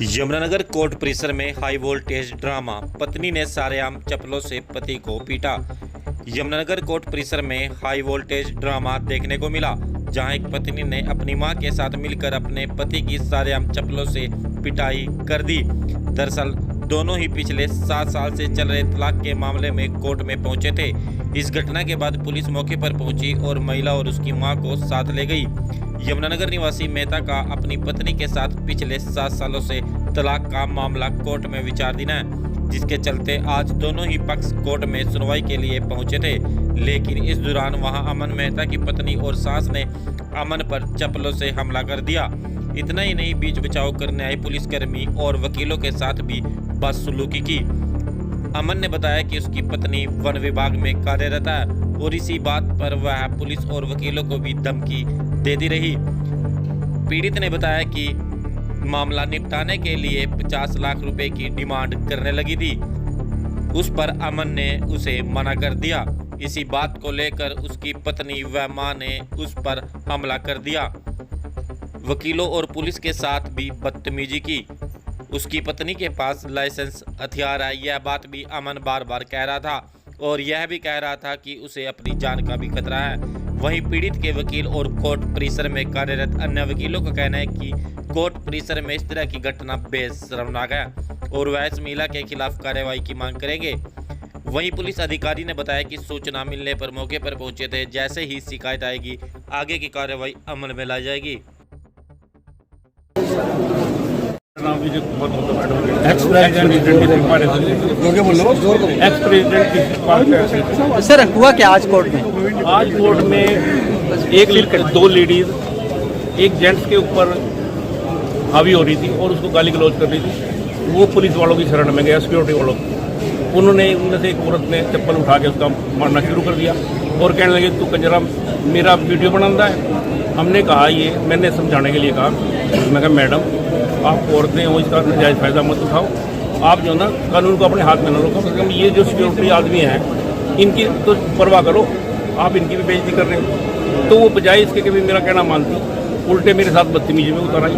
Yamunanagar court परिसर में high voltage drama, पत्नी ने सरेआम चप्पलों से पति को पीटा। यमुनानगर कोर्ट परिसर में हाई वोल्टेज ड्रामा देखने को मिला, जहां एक पत्नी ने अपनी मां के साथ मिलकर अपने पति की सरेआम चप्पलों से पिटाई कर दी। दरअसल दोनों ही पिछले 7 साल से चल रहे तलाक के मामले में कोर्ट में पहुंचे थे। इस घटना के बाद पुलिस मौके पर पहुंची और महिला और उसकी मां को साथ ले गई। यमुनानगर निवासी मेहता का अपनी पत्नी के साथ पिछले 7 सालों से तलाक का मामला कोर्ट में विचाराधीन है, जिसके चलते आज दोनों ही पक्ष कोर्ट में सुनवाई के लिए पहुंचे थे। लेकिन इस दौरान वहां अमन मेहता की पत्नी और सास ने अमन पर चप्पलों से हमला कर दिया। इतना ही नहीं, बीच बचाव करने आए पुलिसकर्मी और वकीलों के साथ भी बदसलूकी की। अमन ने बताया कि उसकी पत्नी वन विभाग में कार्यरत है और इसी बात पर वह पुलिस और वकीलों को भी धमकी देती रही। पीड़ित ने बताया कि मामला निपटाने के लिए 50 लाख रुपए की डिमांड करने लगी थी। उस पर अमन ने उसे मना कर दिया। इसी बात को लेकर उसकी पत्नी व मां ने उस पर हमला कर दिया। वकीलों और पुलिस के साथ भी बदतमीजी की। उसकी पत्नी के पास लाइसेंस हथियार है, यह बात भी अमन बार बार कह रहा था और यह भी कह रहा था कि उसे अपनी जान का भी खतरा है। वहीं पीड़ित के वकील और कोर्ट परिसर में कार्यरत अन्य वकीलों का कहना है कि कोर्ट परिसर में इस तरह की घटना बेशर्मनाक है और वह इस महिला के खिलाफ कार्रवाई की मांग करेंगे। वहीं पुलिस अधिकारी ने बताया कि सूचना मिलने पर मौके पर पहुंचे थे। जैसे ही शिकायत आएगी, आगे की कार्रवाई अमल में लाई जाएगी। सर, हुआ क्या आज कोर्ट में? आज कोर्ट में दो लेडीज एक जेंट्स के ऊपर हावी हो रही थी और उसको गाली गलौज कर रही थी। वो पुलिस वालों की शरण में गया, सिक्योरिटी वालों। उन्होंने उनमें से एक औरत ने चप्पल उठा के उसका मारना शुरू कर दिया और कहने लगे, तू कंजरा मेरा वीडियो बनाता है। हमने कहा, ये मैंने समझाने के लिए कहा, मैं कहा मैडम आप औरतें हो, इसका नजायज़ फ़ायदा मत उठाओ। आप जो ना कानून को अपने हाथ में न रखो। मतलब ये जो सिक्योरिटी आदमी हैं इनकी तो परवाह करो, आप इनकी भी बेइज्जती कर रहे हो। तो वो बजाय इसके कि भी मेरा कहना मानती, उल्टे मेरे साथ बदतमीजी में उतर आई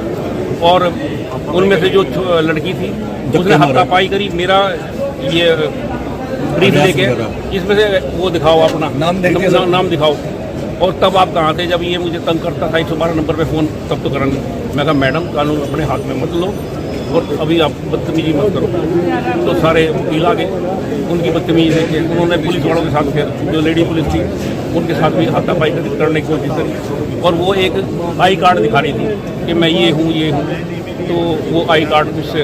और उनमें से जो लड़की थी उसने हाथापाई करी। मेरा ये ब्रीफ लेके इसमें से वो दिखाओ, अपना नाम दिखाओ। और तब आप कहाँ थे जब ये मुझे तंग करता था? 112 नंबर पे फ़ोन तब तो करेंगे। मैं कहा मैडम कानून अपने हाथ में मत लो और अभी आप बदतमीजी मत करो। तो सारे वकील आ गए, उनकी बदतमीजी देखे उन्होंने पुलिस वालों के साथ, फिर जो लेडी पुलिस थी उनके साथ भी हाथापाई करने की कोशिश करी और वो एक आई कार्ड दिखा रही थी कि मैं ये हूँ। तो वो आई कार्ड उससे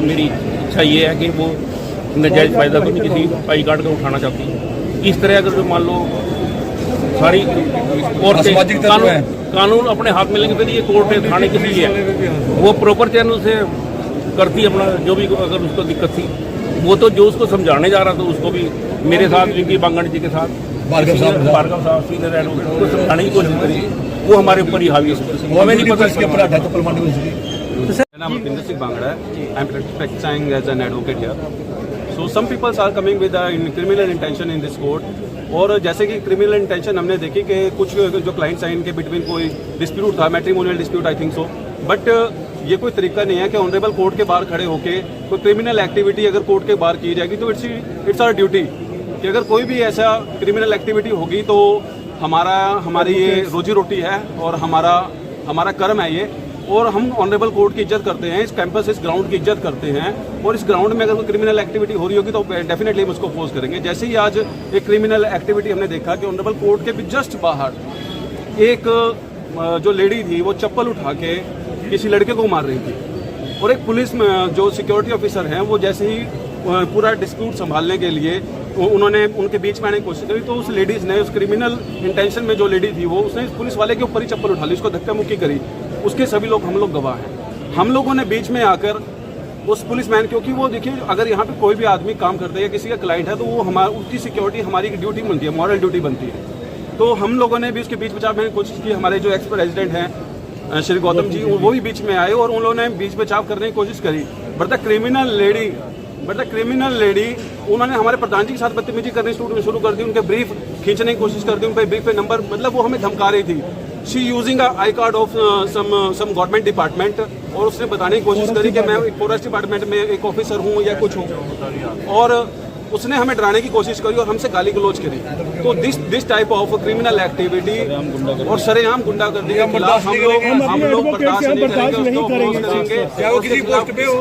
मेरी इच्छा ये है कि वो नाजायज़ फ़ायदा तो नहीं किसी आई कार्ड का उठाना चाहती। इस तरह अगर मान लो सारी औरतें कानून अपने हाथ में लेंगे, फिर ये कोर्ट थाने किस लिए है? वो प्रॉपर चैनल से करती अपना जो भी, अगर उसको दिक्कत थी वो तो जो उसको समझाने जा रहा था उसको भी मेरे साथ विंकी बांगड़ जी के साथ भार्गव साहब सीनियर एडवोकेट उसको समझाने की कोशिश करी। वो हमारे ऊपर ही हावी है, हमें नहीं पता इसके ऊपर My name is Bhinder Singh Bhangra. I am practicing as an advocate here. So some people are coming with criminal intention in this court. और जैसे कि क्रिमिनल इंटेंशन हमने देखी कि कुछ जो क्लाइंट्स हैं इनके बिटवीन कोई डिस्प्यूट था, matrimonial dispute I think so. But ये कोई तरीका नहीं है कि ऑनरेबल कोर्ट के बाहर खड़े होके कोई क्रिमिनल एक्टिविटी अगर कोर्ट के बाहर की जाएगी तो इट्स आवर ड्यूटी कि अगर कोई भी ऐसा क्रिमिनल एक्टिविटी होगी तो हमारी ये रोजी रोटी है और हमारा कर्म है ये। और हम ऑनरेबल कोर्ट की इज्जत करते हैं, इस कैंपस इस ग्राउंड की इज्जत करते हैं और इस ग्राउंड में अगर कोई क्रिमिनल एक्टिविटी हो रही होगी तो डेफिनेटली हम उसको अपोज करेंगे। जैसे ही आज एक क्रिमिनल एक्टिविटी हमने देखा कि ऑनरेबल कोर्ट के भी जस्ट बाहर एक जो लेडी थी वो चप्पल उठा के किसी लड़के को मार रही थी और एक पुलिस में जो सिक्योरिटी ऑफिसर हैं वो जैसे ही पूरा डिस्प्यूट संभालने के लिए उन्होंने उनके बीच में आने की कोशिश करी तो उस लेडीज़ ने, उस क्रिमिनल इंटेंशन में जो लेडी थी वो उसने पुलिस वाले के ऊपर ही चप्पल उठा ली, उसको धक्का मुक्की करी। उसके सभी लोग हम लोग गवाह हैं। हम लोगों ने बीच में आकर उस पुलिसमैन, क्योंकि वो देखिए अगर यहाँ पे कोई भी आदमी काम करता है या किसी का क्लाइंट है तो वो उसकी सिक्योरिटी हमारी ड्यूटी बनती है, मॉरल ड्यूटी बनती है। तो हम लोगों ने भी उसके बीच बचाव में कोशिश की। हमारे जो एक्स प्रेसिडेंट हैं श्री गौतम जी, वो भी बीच में आए और उन्होंने बीच बचाव करने की कोशिश करी। बट द क्रिमिनल लेडी उन्होंने हमारे प्रधान जी के साथ बदतमीजी करनी शुरू कर दी, उनके ब्रीफ खींचने की कोशिश कर दी, उनके ब्रीफ पे नंबर, मतलब वो हमें धमका रही थी। She using I card of some government department, और उसने बताने की कोशिश करी कि मैं एक फॉरेस्ट डिपार्टमेंट में एक ऑफिसर हूँ या कुछ हूँ, और उसने हमें डराने की कोशिश करी और हमसे गाली गलौज करी। तो this type of criminal activity और सरेआम गुंडागर्दी के खिलाफ हम लोग बर्दाश्त नहीं करेंगे, उसको अपोज करेंगे। क्या वो किसी पोस्ट पे हो,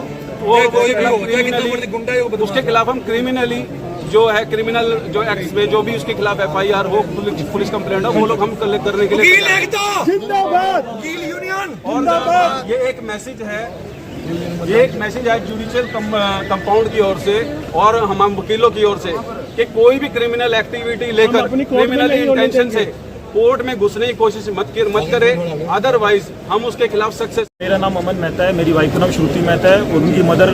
उसके खिलाफ हम क्रिमिनली जो है क्रिमिनल जो एक्ट में जो भी उसके खिलाफ FIR हो, पुलिस कंप्लेंट हो, वो लोग हम करने के लिए और ये एक मैसेज है जुडिशियल कंपाउंड की ओर से और हम वकीलों की ओर से कि कोई भी क्रिमिनल एक्टिविटी लेकर क्रिमिनल इंटेंशन से कोर्ट में घुसने की कोशिश मत करे, अदरवाइज हम उसके खिलाफ सक्सेस। मेरा नाम अमन मेहता है, मेरी वाइफ का नाम श्रुति मेहता है और उनकी मदर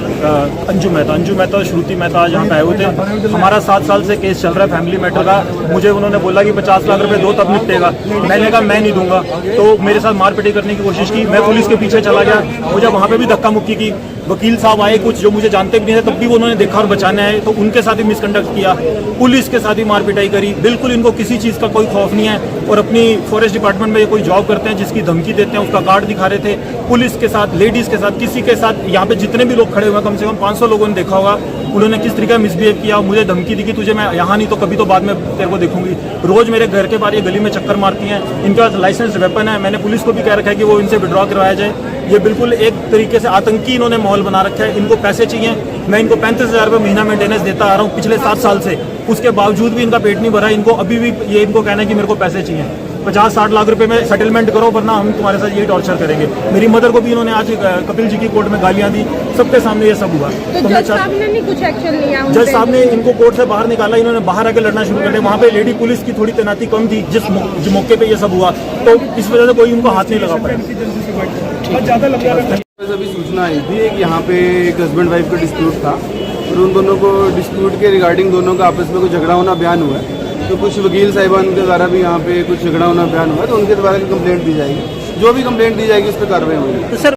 अंजू मेहता और श्रुति मेहता आज यहाँ पे आए हुए थे। हमारा 7 साल से केस चल रहा है फैमिली मैटर का। मुझे उन्होंने बोला कि 50 लाख रुपए दो तब निपटेगा। मैंने कहा मैं नहीं दूंगा, तो मेरे साथ मारपीटी करने की कोशिश की। मैं पुलिस के पीछे चला गया, मुझे वहाँ पे भी धक्का मुक्की की। वकील साहब आए कुछ जो मुझे जानते भी नहीं थे, तब भी उन्होंने देखा और बचाने आए, तो उनके साथ ही मिसकंडक्ट किया, पुलिस के साथ ही मारपिटाई करी। बिल्कुल इनको किसी चीज़ का कोई खौफ नहीं है और अपनी फॉरेस्ट डिपार्टमेंट में ये कोई जॉब करते हैं जिसकी धमकी देते हैं, उसका कार्ड दिखा रहे थे। पुलिस के साथ, लेडीज़ के साथ, किसी के साथ, यहाँ पे जितने भी लोग खड़े हुए हैं कम से कम 500 लोगों ने देखा होगा, उन्होंने किस तरीके का मिसबिहेव किया। मुझे धमकी दी कि तुझे मैं यहाँ नहीं तो कभी तो बाद में तेरे को देखूंगी। रोज मेरे घर के बाहर ये गली में चक्कर मारती हैं। इनके पास लाइसेंस वेपन है। मैंने पुलिस को भी कह रखा है कि वो इनसे विड्रॉ करवाया जाए। ये बिल्कुल एक तरीके से आतंकी इन्होंने माहौल बना रखा है। इनको पैसे चाहिए। मैं इनको 35,000 रुपये महीना मेंटेनेंस देता आ रहा हूँ पिछले 7 साल से, उसके बावजूद भी इनका पेट नहीं भरा। इनको अभी भी ये इनको कहना है कि मेरे को पैसे चाहिए, 50-60 लाख रुपए में सेटलमेंट करो वरना हम तुम्हारे साथ यही टॉर्चर करेंगे। मेरी मदर को भी इन्होंने आज कपिल जी की कोर्ट में गालियां दी, सबके सामने ये सब हुआ। तो जज साहब ने नहीं कुछ एक्शन लिया? जज साहब ने इनको कोर्ट से बाहर निकाला, इन्होंने बाहर आके लड़ना शुरू कर दिया। वहाँ पे लेडी पुलिस की थोड़ी तैनाती कम थी जिस मौके पे ये सब हुआ, तो इस वजह से कोई उनको हाथ नहीं लगा पाया। अभी सूचना आई थी कि यहाँ पे एक हस्बैंड वाइफ का डिस्प्यूट था और उन दोनों को डिस्प्यूट के रिगार्डिंग दोनों का आपस में कुछ झगड़ा होना बयान हुआ है। तो कुछ वकील साहिबान के द्वारा भी यहाँ पे कुछ झगड़ा होना बयान हुआ है, तो उनके द्वारा कंप्लेंट दी जाएगी। जो भी कंप्लेंट दी जाएगी उस पर कार्रवाई होगी। तो सर